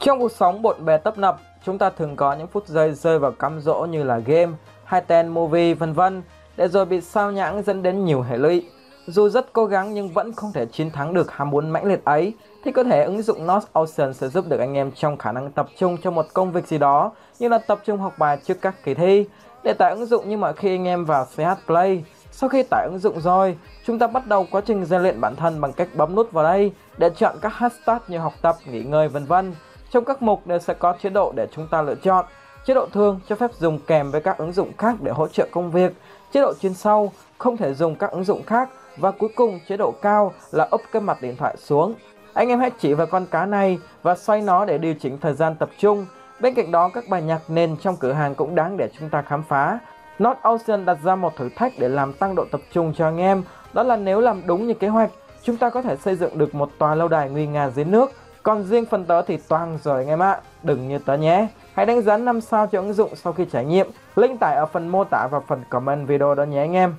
Trong cuộc sống bộn bề tấp nập, chúng ta thường có những phút giây rơi vào cám dỗ như là game, hay ten movie vân vân, để rồi bị sao nhãng dẫn đến nhiều hệ lụy. Dù rất cố gắng nhưng vẫn không thể chiến thắng được ham muốn mãnh liệt ấy, thì có thể ứng dụng Note Ocean sẽ giúp được anh em trong khả năng tập trung cho một công việc gì đó, như là tập trung học bài trước các kỳ thi. Để tải ứng dụng như mọi khi anh em vào CH Play. Sau khi tải ứng dụng rồi, chúng ta bắt đầu quá trình rèn luyện bản thân bằng cách bấm nút vào đây để chọn các hashtag như học tập, nghỉ ngơi vân vân. Trong các mục đều sẽ có chế độ để chúng ta lựa chọn. Chế độ thường cho phép dùng kèm với các ứng dụng khác để hỗ trợ công việc. Chế độ chuyên sâu không thể dùng các ứng dụng khác. Và cuối cùng chế độ cao là úp cái mặt điện thoại xuống. Anh em hãy chỉ vào con cá này và xoay nó để điều chỉnh thời gian tập trung. Bên cạnh đó, các bài nhạc nền trong cửa hàng cũng đáng để chúng ta khám phá. Note Ocean đặt ra một thử thách để làm tăng độ tập trung cho anh em. Đó là nếu làm đúng như kế hoạch, chúng ta có thể xây dựng được một tòa lâu đài nguy nga dưới nước. Còn riêng phần tớ thì toang rồi anh em ạ. Đừng như tớ nhé. Hãy đánh giá 5 sao cho ứng dụng sau khi trải nghiệm. Link tải ở phần mô tả và phần comment video đó nhé anh em.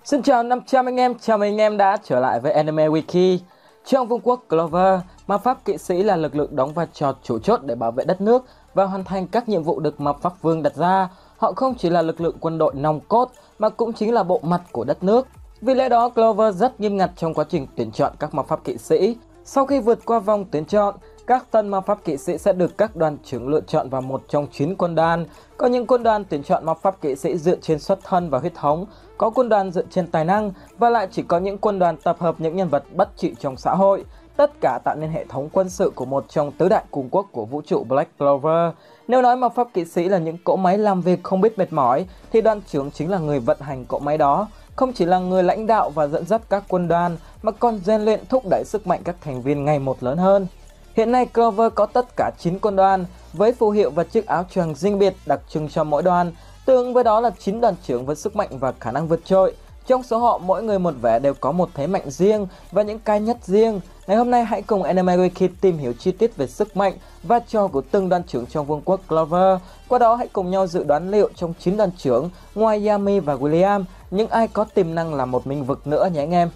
Xin chào 500 anh em, chào mừng anh em đã trở lại với Anime Wiki. Trong vương quốc Clover, ma pháp kỵ sĩ là lực lượng đóng vai trò chủ chốt để bảo vệ đất nước và hoàn thành các nhiệm vụ được ma pháp vương đặt ra. Họ không chỉ là lực lượng quân đội nòng cốt mà cũng chính là bộ mặt của đất nước. Vì lẽ đó, Clover rất nghiêm ngặt trong quá trình tuyển chọn các ma pháp kỵ sĩ. Sau khi vượt qua vòng tuyển chọn, các tân ma pháp kỵ sĩ sẽ được các đoàn trưởng lựa chọn vào một trong 9 quân đoàn. Có những quân đoàn tuyển chọn ma pháp kỵ sĩ dựa trên xuất thân và huyết thống, có quân đoàn dựa trên tài năng và lại chỉ có những quân đoàn tập hợp những nhân vật bất trị trong xã hội. Tất cả tạo nên hệ thống quân sự của một trong tứ đại cường quốc của vũ trụ Black Clover. Nếu nói ma pháp kỵ sĩ là những cỗ máy làm việc không biết mệt mỏi, thì đoàn trưởng chính là người vận hành cỗ máy đó. Không chỉ là người lãnh đạo và dẫn dắt các quân đoàn, mà còn rèn luyện thúc đẩy sức mạnh các thành viên ngày một lớn hơn. Hiện nay Clover có tất cả 9 quân đoàn, với phù hiệu và chiếc áo choàng riêng biệt đặc trưng cho mỗi đoàn. Tương ứng với đó là 9 đoàn trưởng với sức mạnh và khả năng vượt trội. Trong số họ, mỗi người một vẻ đều có một thế mạnh riêng và những cái nhất riêng. Ngày hôm nay hãy cùng Anime Wiki tìm hiểu chi tiết về sức mạnh, vai trò của từng đoàn trưởng trong vương quốc Clover. Qua đó hãy cùng nhau dự đoán liệu trong 9 đoàn trưởng, ngoài Yami và William, những ai có tiềm năng là một minh vực nữa nhé anh em.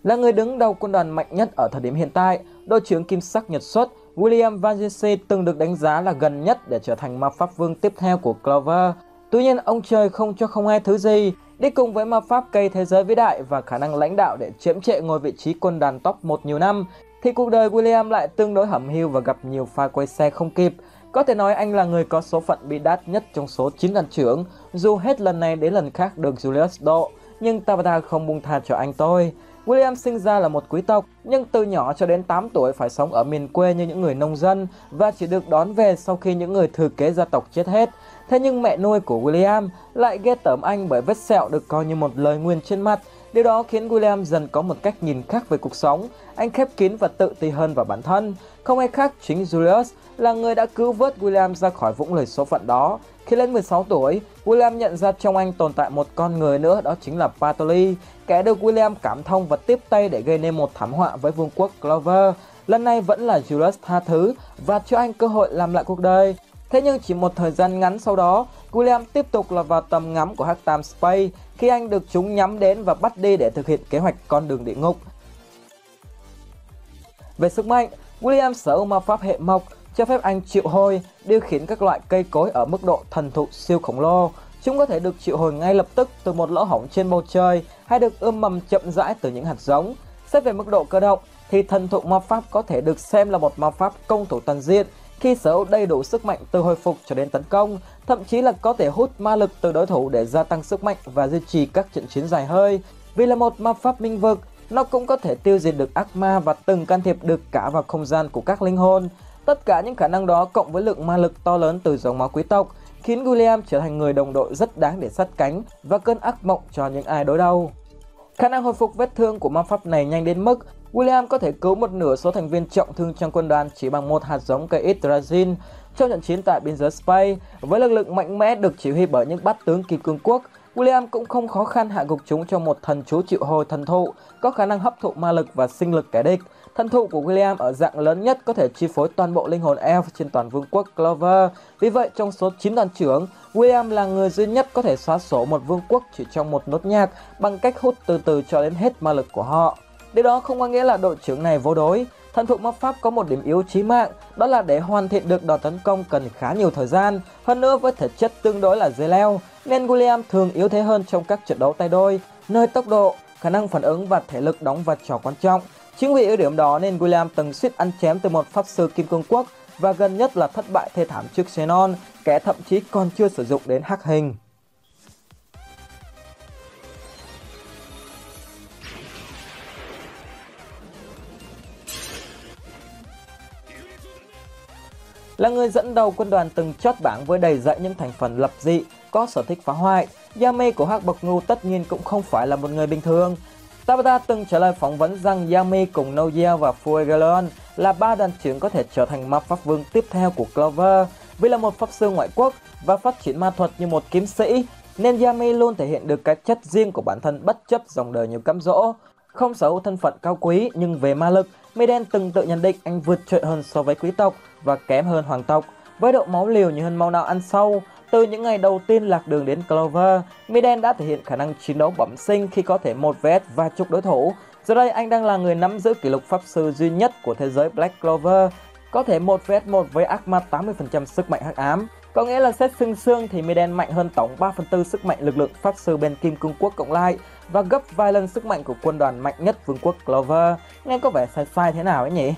Là người đứng đầu quân đoàn mạnh nhất ở thời điểm hiện tại, đội trưởng kim sắc nhật xuất William Vangeance từng được đánh giá là gần nhất để trở thành ma pháp vương tiếp theo của Clover. Tuy nhiên, ông trời không cho không ai thứ gì, đi cùng với ma pháp cây thế giới vĩ đại và khả năng lãnh đạo để chiếm trệ ngôi vị trí quân đoàn top 1 nhiều năm, thì cuộc đời William lại tương đối hẩm hiu và gặp nhiều pha quay xe không kịp. Có thể nói anh là người có số phận bi đát nhất trong số 9 đoàn trưởng, dù hết lần này đến lần khác được Julius độ, nhưng Tabata không buông tha cho anh tôi. William sinh ra là một quý tộc, nhưng từ nhỏ cho đến 8 tuổi phải sống ở miền quê như những người nông dân và chỉ được đón về sau khi những người thừa kế gia tộc chết hết. Thế nhưng mẹ nuôi của William lại ghê tởm anh bởi vết sẹo được coi như một lời nguyền trên mặt. Điều đó khiến William dần có một cách nhìn khác về cuộc sống. Anh khép kín và tự ti hơn vào bản thân. Không ai khác chính Julius là người đã cứu vớt William ra khỏi vũng lầy số phận đó. Khi lên 16 tuổi, William nhận ra trong anh tồn tại một con người nữa, đó chính là Bartoli, kẻ được William cảm thông và tiếp tay để gây nên một thảm họa với vương quốc Clover. Lần này vẫn là Julius tha thứ và cho anh cơ hội làm lại cuộc đời. Thế nhưng chỉ một thời gian ngắn sau đó, William tiếp tục lọt vào tầm ngắm của Hắc Tam Space khi anh được chúng nhắm đến và bắt đi để thực hiện kế hoạch con đường địa ngục. Về sức mạnh, William sở hữu ma pháp hệ mộc, cho phép anh triệu hồi, điều khiển các loại cây cối ở mức độ thần thụ siêu khổng lồ. Chúng có thể được triệu hồi ngay lập tức từ một lỗ hổng trên bầu trời hay được ươm mầm chậm rãi từ những hạt giống. Xét về mức độ cơ động thì thần thụ ma pháp có thể được xem là một ma pháp công thủ toàn diện khi sở hữu đầy đủ sức mạnh từ hồi phục cho đến tấn công, thậm chí là có thể hút ma lực từ đối thủ để gia tăng sức mạnh và duy trì các trận chiến dài hơi. Vì là một ma pháp minh vực, nó cũng có thể tiêu diệt được ác ma và từng can thiệp được cả vào không gian của các linh hồn. Tất cả những khả năng đó cộng với lượng ma lực to lớn từ dòng máu quý tộc khiến William trở thành người đồng đội rất đáng để sát cánh và cơn ác mộng cho những ai đối đầu. Khả năng hồi phục vết thương của ma pháp này nhanh đến mức William có thể cứu một nửa số thành viên trọng thương trong quân đoàn chỉ bằng một hạt giống cây Yggdrasil trong trận chiến tại biên giới Space. Với lực lượng mạnh mẽ được chỉ huy bởi những bát tướng kim cương quốc, William cũng không khó khăn hạ gục chúng trong một thần chú triệu hồi thần thụ, có khả năng hấp thụ ma lực và sinh lực kẻ địch. Thần thụ của William ở dạng lớn nhất có thể chi phối toàn bộ linh hồn elf trên toàn vương quốc Clover. Vì vậy, trong số 9 đoàn trưởng, William là người duy nhất có thể xóa sổ một vương quốc chỉ trong một nốt nhạc bằng cách hút từ từ cho đến hết ma lực của họ. Điều đó không có nghĩa là đội trưởng này vô đối. Thần thụ ma pháp có một điểm yếu chí mạng, đó là để hoàn thiện được đòn tấn công cần khá nhiều thời gian. Hơn nữa, với thể chất tương đối là dây leo, nên William thường yếu thế hơn trong các trận đấu tay đôi, nơi tốc độ, khả năng phản ứng và thể lực đóng vai trò quan trọng. Chính vì ưu điểm đó nên William từng suýt ăn chém từ một pháp sư Kim Cương Quốc và gần nhất là thất bại thê thảm trước Xenon, kẻ thậm chí còn chưa sử dụng đến hắc hình. Là người dẫn đầu quân đoàn từng chót bảng với đầy dẫy những thành phần lập dị, có sở thích phá hoại, Yami của Hắc Bộc Ngu tất nhiên cũng không phải là một người bình thường. Tabata từng trả lời phỏng vấn rằng Yami cùng Nozel và Fuegoleon là 3 đoàn trưởng có thể trở thành ma pháp vương tiếp theo của Clover. Vì là một pháp sư ngoại quốc và phát triển ma thuật như một kiếm sĩ, nên Yami luôn thể hiện được cái chất riêng của bản thân bất chấp dòng đời nhiều cám dỗ. Không sở hữu thân phận cao quý, nhưng về ma lực, Miden từng tự nhận định anh vượt trội hơn so với quý tộc và kém hơn hoàng tộc. Với độ máu liều như hơn máu nào ăn sâu, từ những ngày đầu tiên lạc đường đến Clover, Miden đã thể hiện khả năng chiến đấu bẩm sinh khi có thể 1 vs vài chục đối thủ. Giờ đây anh đang là người nắm giữ kỷ lục pháp sư duy nhất của thế giới Black Clover, có thể 1 vs 1 với ác ma 80% sức mạnh hắc ám. Có nghĩa là xét xương xương thì Miden mạnh hơn tổng 3/4 sức mạnh lực lượng pháp sư bên Kim Cương Quốc cộng lại và gấp vài lần sức mạnh của quân đoàn mạnh nhất vương quốc Clover. Nghe có vẻ sai thế nào ấy nhỉ?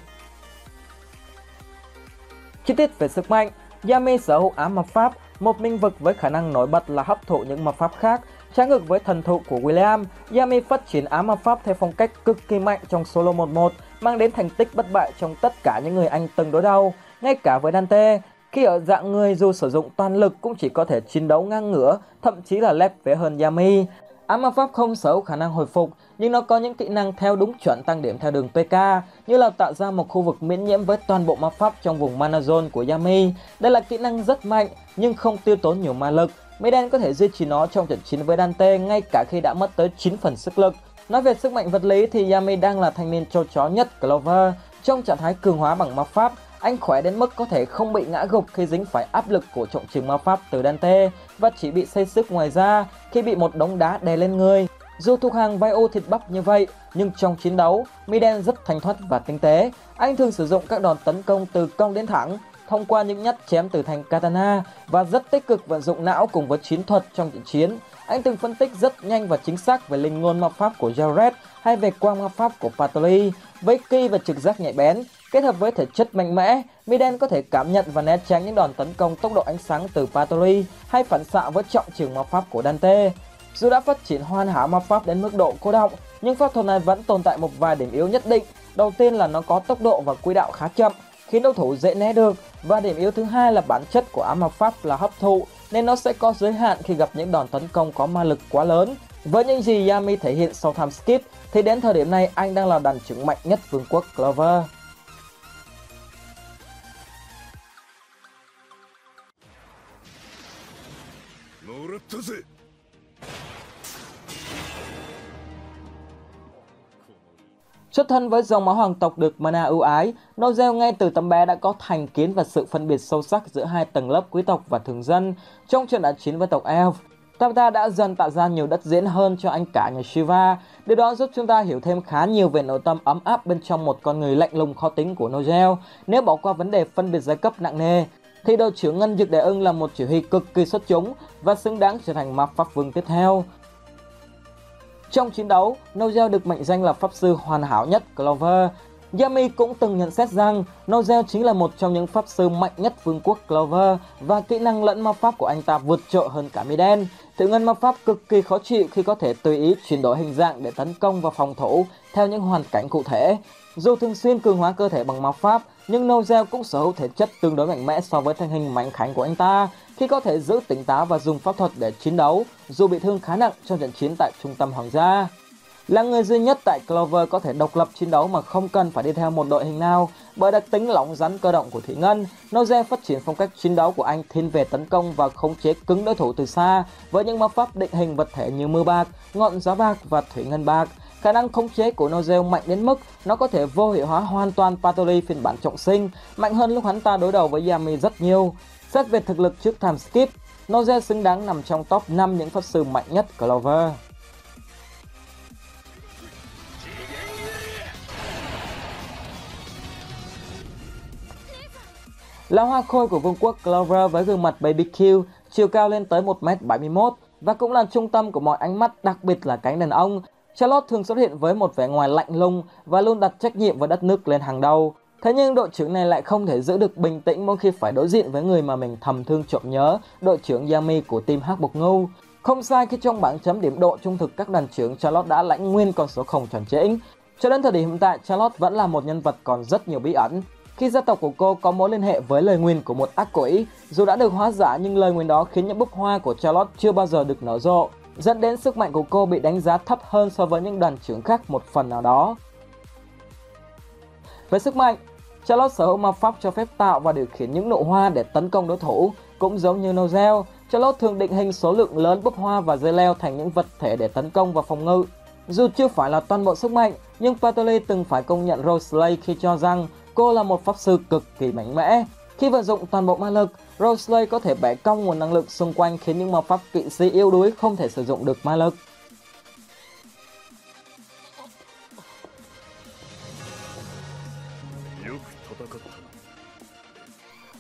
Chi tiết về sức mạnh, Yami sở hữu ám ma pháp, một minh vực với khả năng nổi bật là hấp thụ những ma pháp khác. Trái ngược với thần thụ của William, Yami phát triển ám ma pháp theo phong cách cực kỳ mạnh trong solo 1-1, mang đến thành tích bất bại trong tất cả những người anh từng đối đầu, ngay cả với Dante. Khi ở dạng người dù sử dụng toàn lực cũng chỉ có thể chiến đấu ngang ngửa, thậm chí là lép vế hơn Yami. Ám ma pháp không sở hữu khả năng hồi phục, nhưng nó có những kỹ năng theo đúng chuẩn tăng điểm theo đường PK, như là tạo ra một khu vực miễn nhiễm với toàn bộ ma pháp trong vùng mana zone của Yami. Đây là kỹ năng rất mạnh nhưng không tiêu tốn nhiều ma lực. Miden có thể duy trì nó trong trận chiến với Dante ngay cả khi đã mất tới 9 phần sức lực. Nói về sức mạnh vật lý thì Yami đang là thanh niên trâu chó nhất Clover. Trong trạng thái cường hóa bằng ma pháp, anh khỏe đến mức có thể không bị ngã gục khi dính phải áp lực của trọng trường ma pháp từ Dante và chỉ bị xây sức ngoài da khi bị một đống đá đè lên người. Dù thuộc hàng vai ô thịt bắp như vậy, nhưng trong chiến đấu, Miden rất thanh thoát và tinh tế. Anh thường sử dụng các đòn tấn công từ cong đến thẳng, thông qua những nhát chém từ thanh katana và rất tích cực vận dụng não cùng với chiến thuật trong trận chiến. Anh từng phân tích rất nhanh và chính xác về linh ngôn ma pháp của Jared hay về quang ma pháp của Patoli. Với ki và trực giác nhạy bén, kết hợp với thể chất mạnh mẽ, Miden có thể cảm nhận và né tránh những đòn tấn công tốc độ ánh sáng từ Patoli hay phản xạ với trọng trường ma pháp của Dante. Dù đã phát triển hoàn hảo ma pháp đến mức độ cô động, nhưng pháp thuật này vẫn tồn tại một vài điểm yếu nhất định. Đầu tiên là nó có tốc độ và quỹ đạo khá chậm, khiến đối thủ dễ né được, và điểm yếu thứ hai là bản chất của ám ma pháp là hấp thụ, nên nó sẽ có giới hạn khi gặp những đòn tấn công có ma lực quá lớn. Với những gì Yami thể hiện sau time skip thì đến thời điểm này anh đang là đoàn trưởng mạnh nhất vương quốc Clover. Xuất thân với dòng máu hoàng tộc được mana ưu ái, Nozel ngay từ tấm bé đã có thành kiến và sự phân biệt sâu sắc giữa hai tầng lớp quý tộc và thường dân. Trong trận đại chiến với tộc Elf, Tabata đã dần tạo ra nhiều đất diễn hơn cho anh cả nhà Shiva. Điều đó giúp chúng ta hiểu thêm khá nhiều về nội tâm ấm áp bên trong một con người lạnh lùng khó tính của Nozel. Nếu bỏ qua vấn đề phân biệt giai cấp nặng nề, thì đội trưởng Ngân Dực Đại Ưng là một chỉ huy cực kỳ xuất chúng và xứng đáng trở thành ma pháp vương tiếp theo. Trong chiến đấu, Nozel được mệnh danh là pháp sư hoàn hảo nhất Clover. Yami cũng từng nhận xét rằng Nozel chính là một trong những pháp sư mạnh nhất vương quốc Clover và kỹ năng lẫn ma pháp của anh ta vượt trội hơn cả Miden. Thủy ngân ma pháp cực kỳ khó chịu khi có thể tùy ý chuyển đổi hình dạng để tấn công và phòng thủ theo những hoàn cảnh cụ thể. Dù thường xuyên cường hóa cơ thể bằng ma pháp, nhưng Nozel cũng sở hữu thể chất tương đối mạnh mẽ so với thân hình mảnh khảnh của anh ta, khi có thể giữ tỉnh táo và dùng pháp thuật để chiến đấu, dù bị thương khá nặng trong trận chiến tại trung tâm hoàng gia. Là người duy nhất tại Clover có thể độc lập chiến đấu mà không cần phải đi theo một đội hình nào. Bởi đặc tính lỏng rắn cơ động của Thủy Ngân, Nozel phát triển phong cách chiến đấu của anh thiên về tấn công và khống chế cứng đối thủ từ xa với những ma pháp định hình vật thể như mưa bạc, ngọn gió bạc và thủy ngân bạc. Khả năng khống chế của Nozel mạnh đến mức nó có thể vô hiệu hóa hoàn toàn Patori phiên bản trọng sinh, mạnh hơn lúc hắn ta đối đầu với Yami rất nhiều. Xét về thực lực trước time skip, Nozel xứng đáng nằm trong top 5 những pháp sư mạnh nhất Clover. Là hoa khôi của vương quốc Clover với gương mặt BBQ, chiều cao lên tới 1m71 và cũng là trung tâm của mọi ánh mắt, đặc biệt là cánh đàn ông. Charlotte thường xuất hiện với một vẻ ngoài lạnh lùng và luôn đặt trách nhiệm với đất nước lên hàng đầu. Thế nhưng đội trưởng này lại không thể giữ được bình tĩnh mỗi khi phải đối diện với người mà mình thầm thương trộm nhớ, đội trưởng Yami của team Hắc Bộc Ngưu. Không sai khi trong bảng chấm điểm độ trung thực các đoàn trưởng, Charlotte đã lãnh nguyên con số không tròn trĩnh. Cho đến thời điểm hiện tại, Charlotte vẫn là một nhân vật còn rất nhiều bí ẩn. Khi gia tộc của cô có mối liên hệ với lời nguyền của một ác quỷ, dù đã được hóa giải nhưng lời nguyền đó khiến những búp hoa của Charlotte chưa bao giờ được nở rộ, dẫn đến sức mạnh của cô bị đánh giá thấp hơn so với những đoàn trưởng khác một phần nào đó. Về sức mạnh, Charlotte sở hữu ma pháp cho phép tạo và điều khiển những nụ hoa để tấn công đối thủ. Cũng giống như Nozel, Charlotte thường định hình số lượng lớn búp hoa và dây leo thành những vật thể để tấn công và phòng ngự. Dù chưa phải là toàn bộ sức mạnh, nhưng Patori từng phải công nhận Rosalie khi cho rằng cô là một pháp sư cực kỳ mạnh mẽ. Khi vận dụng toàn bộ ma lực, Rosalie có thể bẻ cong nguồn năng lượng xung quanh khiến những ma pháp kỵ sĩ yếu đuối không thể sử dụng được ma lực.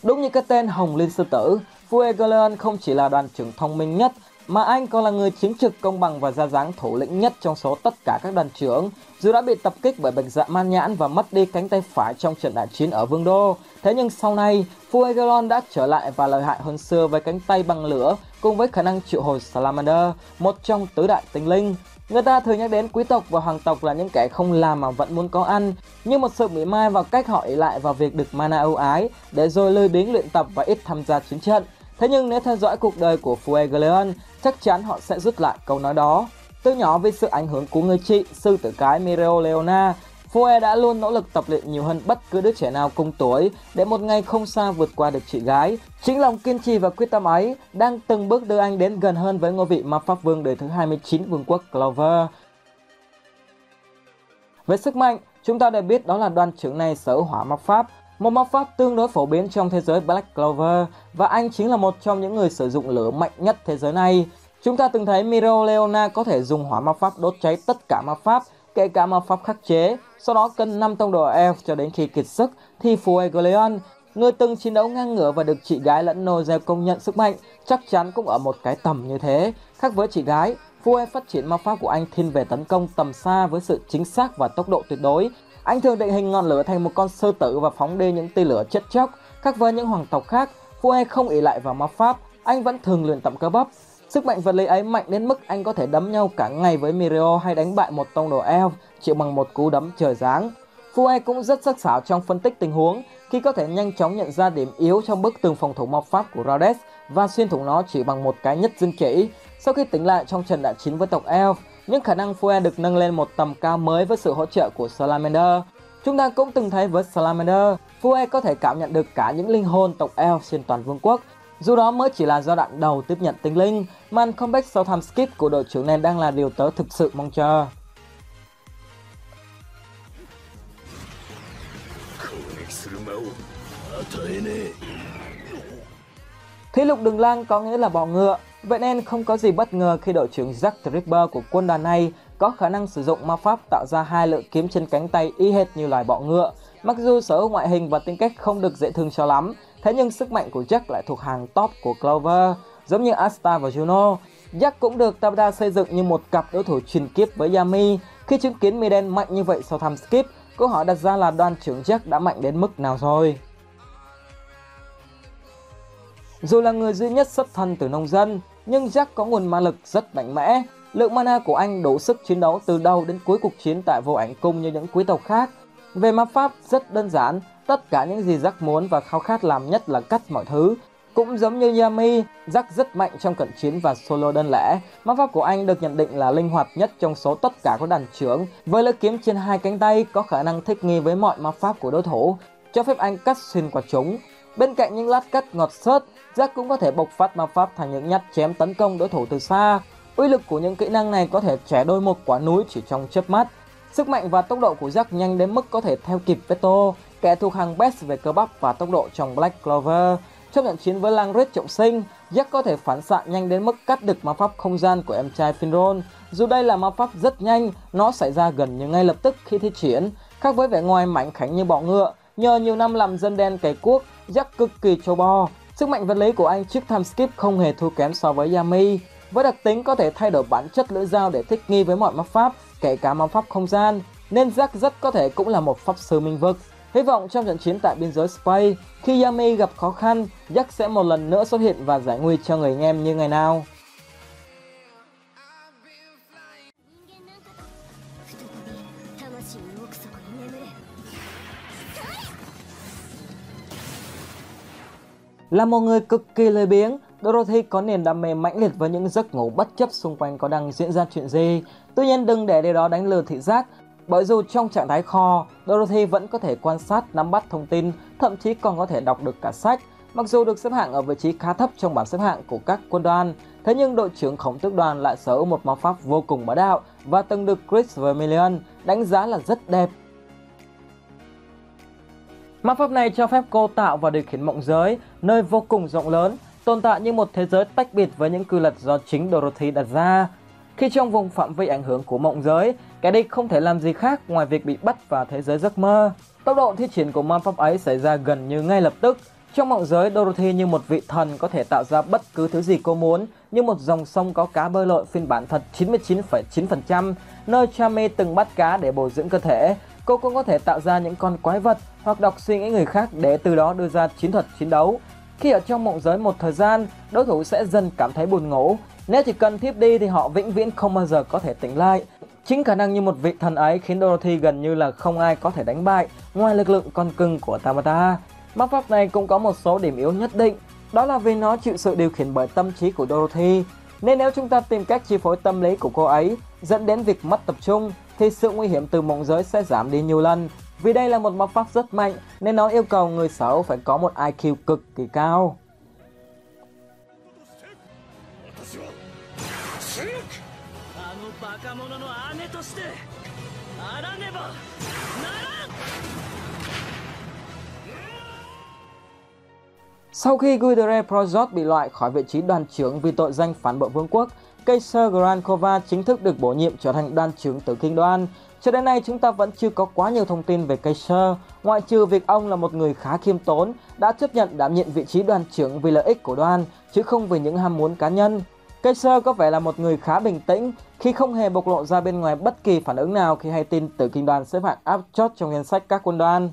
Đúng như cái tên Hồng Liên Sư Tử, Fuegoleon không chỉ là đoàn trưởng thông minh nhất, mà anh còn là người chính trực, công bằng và ra dáng thủ lĩnh nhất trong số tất cả các đoàn trưởng. Dù đã bị tập kích bởi bạch dạ man nhãn và mất đi cánh tay phải trong trận đại chiến ở Vương đô, thế nhưng sau này, Fuegoleon đã trở lại và lợi hại hơn xưa với cánh tay bằng lửa cùng với khả năng triệu hồi Salamander, một trong tứ đại tinh linh. Người ta thường nhắc đến quý tộc và hoàng tộc là những kẻ không làm mà vẫn muốn có ăn, nhưng một sự mỉa mai vào cách họ ỷ lại vào việc được mana ưu ái để rồi lười biếng luyện tập và ít tham gia chiến trận. Thế nhưng nếu theo dõi cuộc đời của Fuegoleon, chắc chắn họ sẽ rút lại câu nói đó. Từ nhỏ vì sự ảnh hưởng của người chị, sư tử cái Mereoleona, Fue đã luôn nỗ lực tập luyện nhiều hơn bất cứ đứa trẻ nào cùng tuổi để một ngày không xa vượt qua được chị gái. Chính lòng kiên trì và quyết tâm ấy đang từng bước đưa anh đến gần hơn với ngôi vị ma pháp vương đời thứ 29 vương quốc Clover. Về sức mạnh, chúng ta đều biết đó là đoàn trưởng này sở hữu hỏa ma pháp, một ma pháp tương đối phổ biến trong thế giới Black Clover, và anh chính là một trong những người sử dụng lửa mạnh nhất thế giới này. Chúng ta từng thấy Mereoleona có thể dùng hỏa ma pháp đốt cháy tất cả ma pháp, kể cả ma pháp khắc chế, sau đó cân 5 tông đồ elf cho đến khi kiệt sức, thì Fuegoleon, người từng chiến đấu ngang ngửa và được chị gái lẫn Nozel công nhận sức mạnh, chắc chắn cũng ở một cái tầm như thế. Khác với chị gái, Fue phát triển ma pháp của anh thiên về tấn công tầm xa với sự chính xác và tốc độ tuyệt đối. Anh thường định hình ngọn lửa thành một con sư tử và phóng đi những tia lửa chết chóc. Khác với những hoàng tộc khác, Fue không ỷ lại vào ma pháp, anh vẫn thường luyện tập cơ bắp. Sức mạnh vật lý ấy mạnh đến mức anh có thể đấm nhau cả ngày với Mireo hay đánh bại một tông đồ elf chỉ bằng một cú đấm trời giáng. Fue cũng rất sắc sảo trong phân tích tình huống khi có thể nhanh chóng nhận ra điểm yếu trong bức tường phòng thủ ma pháp của Rhodes và xuyên thủng nó chỉ bằng một cái nhất dương chỉ. Sau khi tỉnh lại trong trận đại chiến với tộc elf, những khả năng Fue được nâng lên một tầm cao mới với sự hỗ trợ của Salamander. Chúng ta cũng từng thấy với Salamander, Fue có thể cảm nhận được cả những linh hồn tộc elf trên toàn vương quốc. Dù đó mới chỉ là giai đoạn đầu tiếp nhận tinh linh, màn comeback sau time skip của đội trưởng này đang là điều tớ thực sự mong chờ. Thí lục đường lang có nghĩa là bọ ngựa, vậy nên không có gì bất ngờ khi đội trưởng Jack the Ripper của quân đoàn này có khả năng sử dụng ma pháp tạo ra hai lưỡi kiếm trên cánh tay y hệt như loài bọ ngựa. Mặc dù sở hữu ngoại hình và tính cách không được dễ thương cho lắm, thế nhưng sức mạnh của Jack lại thuộc hàng top của Clover. Giống như Asta và Juno, Jack cũng được Tabata xây dựng như một cặp đối thủ truyền kiếp với Yami. Khi chứng kiến mi đen mạnh như vậy sau time skip, câu hỏi đặt ra là đoàn trưởng Jack đã mạnh đến mức nào rồi? Dù là người duy nhất xuất thân từ nông dân, nhưng Jack có nguồn ma lực rất mạnh mẽ. Lượng mana của anh đủ sức chiến đấu từ đầu đến cuối cuộc chiến tại Vô Ảnh Cung như những quý tộc khác. Về ma pháp rất đơn giản, tất cả những gì Jack muốn và khao khát làm nhất là cắt mọi thứ. Cũng giống như Yami, Jack rất mạnh trong cận chiến và solo đơn lẻ. Ma pháp của anh được nhận định là linh hoạt nhất trong số tất cả các đàn trưởng, với lưỡi kiếm trên hai cánh tay có khả năng thích nghi với mọi ma pháp của đối thủ, cho phép anh cắt xuyên qua chúng. Bên cạnh những lát cắt ngọt xớt, Jack cũng có thể bộc phát ma pháp thành những nhát chém tấn công đối thủ từ xa. Uy lực của những kỹ năng này có thể chẻ đôi một quả núi chỉ trong chớp mắt. Sức mạnh và tốc độ của Jack nhanh đến mức có thể theo kịp Peto, kẻ thuộc hàng best về cơ bắp và tốc độ trong Black Clover. Trong trận chiến với Langrid trọng sinh, Jack có thể phản xạ nhanh đến mức cắt được ma pháp không gian của em trai Finron. Dù đây là ma pháp rất nhanh, nó xảy ra gần như ngay lập tức khi thi triển. Khác với vẻ ngoài mảnh khảnh như bọ ngựa, nhờ nhiều năm làm dân đen cày cuốc, Jack cực kỳ trâu bo. Sức mạnh vật lý của anh trước time skip không hề thua kém so với Yami. Với đặc tính có thể thay đổi bản chất lưỡi dao để thích nghi với mọi ma pháp, kể cả ma pháp không gian, nên Jack rất có thể cũng là một pháp sư minh vực. Hy vọng trong trận chiến tại biên giới Space, khi Yami gặp khó khăn, Jack sẽ một lần nữa xuất hiện và giải nguy cho người anh em như ngày nào. Là một người cực kỳ lười biếng, Dorothy có niềm đam mê mãnh liệt với những giấc ngủ bất chấp xung quanh có đang diễn ra chuyện gì. Tuy nhiên đừng để điều đó đánh lừa thị giác, bởi dù trong trạng thái kho, Dorothy vẫn có thể quan sát, nắm bắt thông tin, thậm chí còn có thể đọc được cả sách. Mặc dù được xếp hạng ở vị trí khá thấp trong bảng xếp hạng của các quân đoàn, thế nhưng đội trưởng khổng tước đoàn lại sở hữu một ma pháp vô cùng bá đạo và từng được Chris Vermillion đánh giá là rất đẹp. Ma pháp này cho phép cô tạo và điều khiển mộng giới, nơi vô cùng rộng lớn, tồn tại như một thế giới tách biệt với những quy luật do chính Dorothy đặt ra. Khi trong vùng phạm vi ảnh hưởng của mộng giới, kẻ địch không thể làm gì khác ngoài việc bị bắt vào thế giới giấc mơ. Tốc độ thi triển của ma pháp ấy xảy ra gần như ngay lập tức. Trong mộng giới, Dorothy như một vị thần có thể tạo ra bất cứ thứ gì cô muốn, như một dòng sông có cá bơi lội phiên bản thật 99,9%, nơi Charmy từng bắt cá để bồi dưỡng cơ thể. Cô cũng có thể tạo ra những con quái vật hoặc đọc suy nghĩ người khác để từ đó đưa ra chiến thuật chiến đấu. Khi ở trong mộng giới một thời gian, đối thủ sẽ dần cảm thấy buồn ngủ. Nếu chỉ cần thiếp đi thì họ vĩnh viễn không bao giờ có thể tỉnh lại. Chính khả năng như một vị thần ấy khiến Dorothy gần như là không ai có thể đánh bại ngoài lực lượng con cưng của Tabata. Ma pháp này cũng có một số điểm yếu nhất định, đó là vì nó chịu sự điều khiển bởi tâm trí của Dorothy. Nên nếu chúng ta tìm cách chi phối tâm lý của cô ấy, dẫn đến việc mất tập trung, thì sự nguy hiểm từ mộng giới sẽ giảm đi nhiều lần. Vì đây là một ma pháp rất mạnh nên nó yêu cầu người sở hữu phải có một IQ cực kỳ cao. Sau khi Guidere Projot bị loại khỏi vị trí đoàn trưởng vì tội danh phản bội vương quốc, Kaiser Grankova chính thức được bổ nhiệm trở thành đoàn trưởng Tử Kinh Đoàn. Cho đến nay chúng ta vẫn chưa có quá nhiều thông tin về Kaiser, ngoại trừ việc ông là một người khá khiêm tốn, đã chấp nhận đảm nhiệm vị trí đoàn trưởng vì lợi ích của đoàn, chứ không vì những ham muốn cá nhân. Kaiser có vẻ là một người khá bình tĩnh khi không hề bộc lộ ra bên ngoài bất kỳ phản ứng nào khi hay tin Tử Kinh Đoàn xếp hạng áp chót trong danh sách các quân đoàn.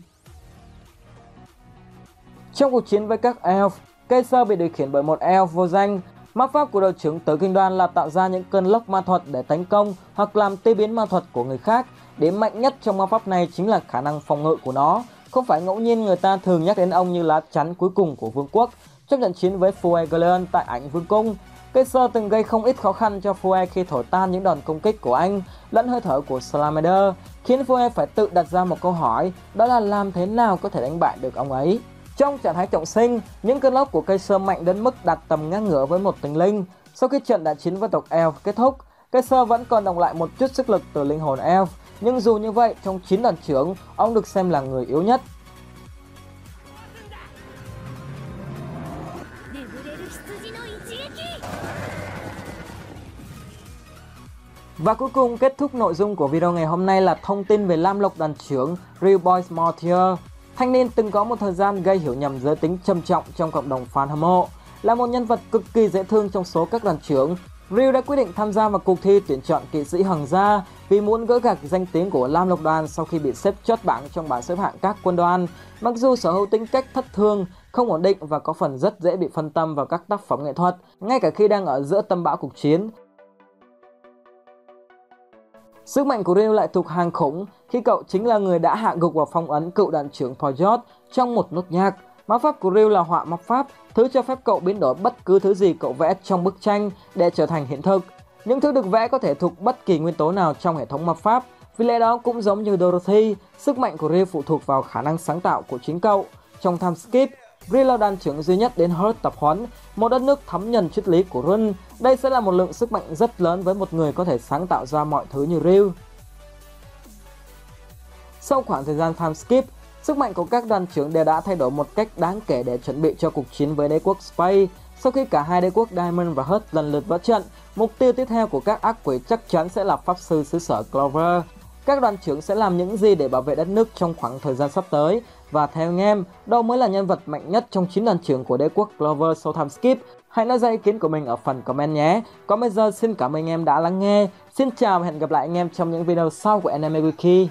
Trong cuộc chiến với các elf, Kaiser bị điều khiển bởi một elf vô danh. Ma pháp của đội trưởng Tử Kinh Đoàn là tạo ra những cơn lốc ma thuật để tấn công hoặc làm tê biến ma thuật của người khác. Điểm mạnh nhất trong ma pháp này chính là khả năng phòng ngự của nó. Không phải ngẫu nhiên người ta thường nhắc đến ông như lá chắn cuối cùng của vương quốc. Trong trận chiến với Fuegoleon tại Ảnh Vương Cung, Kaiser từng gây không ít khó khăn cho Fue khi thổi tan những đòn công kích của anh lẫn hơi thở của Salamander, khiến Fue phải tự đặt ra một câu hỏi, đó là làm thế nào có thể đánh bại được ông ấy. Trong trạng thái trọng sinh, những cơn lốc của Kaiser mạnh đến mức đạt tầm ngang ngửa với một tinh linh. Sau khi trận đại chiến với tộc Elf kết thúc, Kaiser vẫn còn động lại một chút sức lực từ linh hồn Elf, nhưng dù như vậy, trong 9 đoàn trưởng, ông được xem là người yếu nhất. Và cuối cùng kết thúc nội dung của video ngày hôm nay là thông tin về Lam Lộc đoàn trưởng Real Boys Mortier. Thanh niên từng có một thời gian gây hiểu nhầm giới tính trầm trọng trong cộng đồng fan hâm mộ. Là một nhân vật cực kỳ dễ thương trong số các đoàn trưởng, Ryu đã quyết định tham gia vào cuộc thi tuyển chọn kỵ sĩ Hoàng gia vì muốn gỡ gạc danh tiếng của Lam Lộc đoàn sau khi bị xếp chót bảng trong bảng xếp hạng các quân đoàn. Mặc dù sở hữu tính cách thất thường, không ổn định và có phần rất dễ bị phân tâm vào các tác phẩm nghệ thuật, ngay cả khi đang ở giữa tâm bão cuộc chiến. Sức mạnh của Ryu lại thuộc hàng khủng khi cậu chính là người đã hạ gục và phong ấn cựu đoàn trưởng Projot trong một nốt nhạc. Ma pháp của Ryu là họa ma pháp, thứ cho phép cậu biến đổi bất cứ thứ gì cậu vẽ trong bức tranh để trở thành hiện thực. Những thứ được vẽ có thể thuộc bất kỳ nguyên tố nào trong hệ thống ma pháp. Vì lẽ đó cũng giống như Dorothy, sức mạnh của Ryu phụ thuộc vào khả năng sáng tạo của chính cậu. Trong time skip, Ryu là đoàn trưởng duy nhất đến Hearth tập huấn, một đất nước thấm nhuần triết lý của Run. Đây sẽ là một lượng sức mạnh rất lớn với một người có thể sáng tạo ra mọi thứ như Ryu. Sau khoảng thời gian time skip, sức mạnh của các đoàn trưởng đều đã thay đổi một cách đáng kể để chuẩn bị cho cuộc chiến với đế quốc Space. Sau khi cả hai đế quốc Diamond và Hearth lần lượt vỡ trận, mục tiêu tiếp theo của các ác quỷ chắc chắn sẽ là pháp sư xứ sở Clover. Các đoàn trưởng sẽ làm những gì để bảo vệ đất nước trong khoảng thời gian sắp tới? Và theo anh em, đâu mới là nhân vật mạnh nhất trong 9 đoàn trưởng của đế quốc Clover sau time skip? Hãy nói ra ý kiến của mình ở phần comment nhé. Còn bây giờ xin cảm ơn anh em đã lắng nghe. Xin chào và hẹn gặp lại anh em trong những video sau của Anime Wiki.